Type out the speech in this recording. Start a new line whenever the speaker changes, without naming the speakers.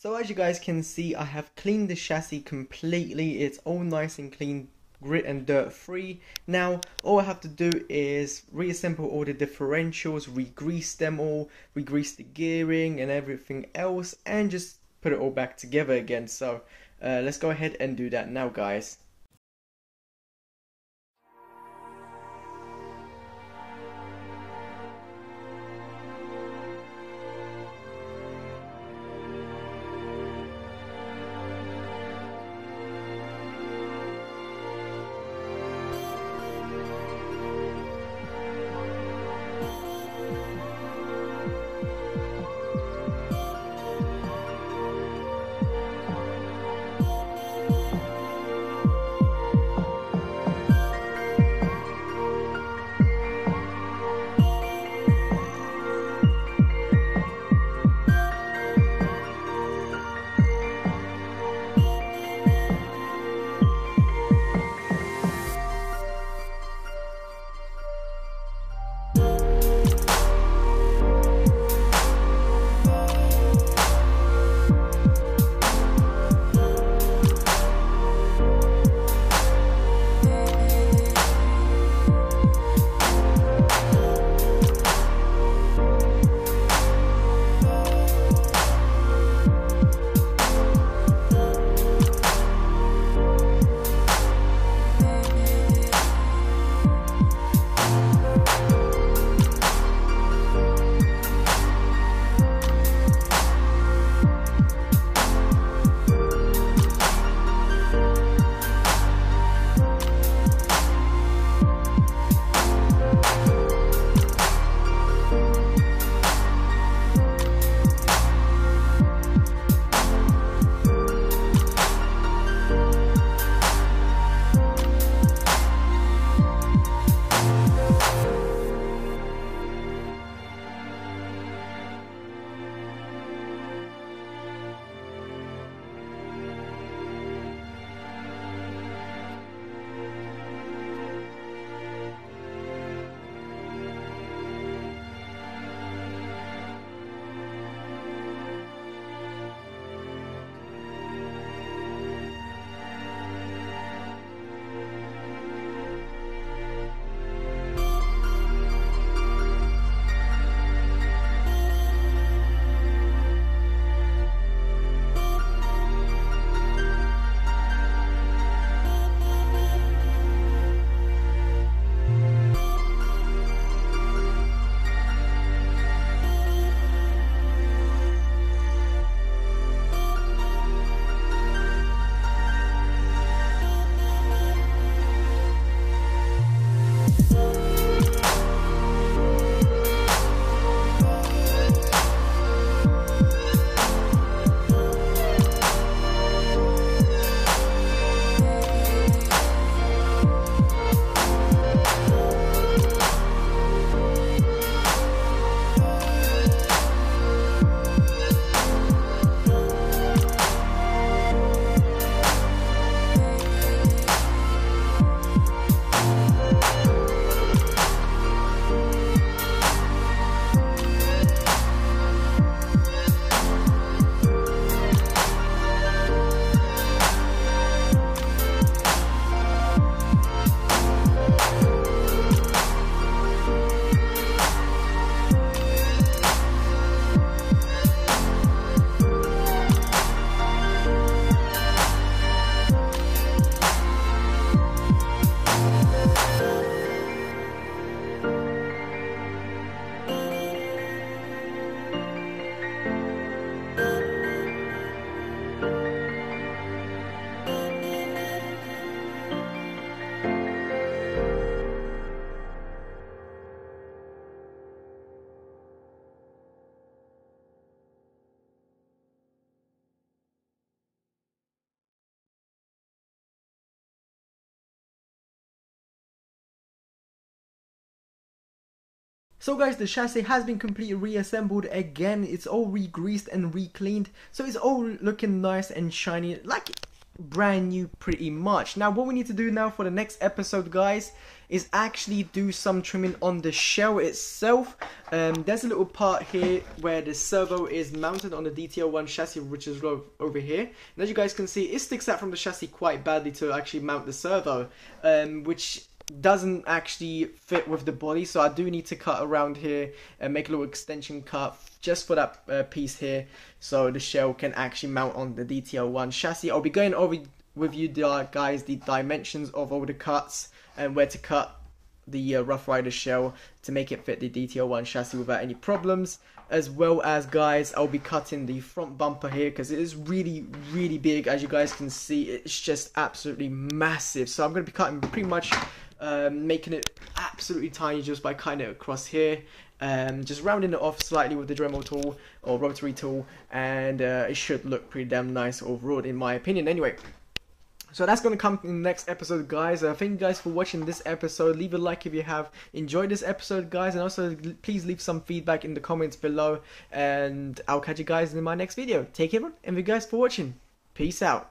So as you guys can see, I have cleaned the chassis completely. It's all nice and clean, grit and dirt free. Now all I have to do is reassemble all the differentials, re-grease them all, re-grease the gearing and everything else, and just put it all back together again. So let's go ahead and do that now, guys. So guys, the chassis has been completely reassembled again. It's all re-greased and re-cleaned, so it's all looking nice and shiny, like brand new pretty much. Now what we need to do now for the next episode, guys, is actually do some trimming on the shell itself. There's a little part here where the servo is mounted on the DT-01 chassis, which is over here, and as you guys can see, it sticks out from the chassis quite badly to actually mount the servo, which doesn't actually fit with the body, so I do need to cut around here and make a little extension cut just for that piece here, so the shell can actually mount on the DT-01 chassis. I'll be going over with you guys the dimensions of all the cuts and where to cut the Rough Rider shell to make it fit the DT-01 chassis without any problems, as well as, guys, I'll be cutting the front bumper here because it is really big. As you guys can see, it's just absolutely massive, so I'm going to be cutting pretty much making it absolutely tiny just by cutting it across here, just rounding it off slightly with the Dremel tool or rotary tool, and it should look pretty damn nice overall in my opinion. Anyway, so that's going to come in the next episode, guys. Thank you guys for watching this episode. Leave a like if you have enjoyed this episode, guys, and also please leave some feedback in the comments below, and I'll catch you guys in my next video. Take care, and thank you guys for watching. Peace out.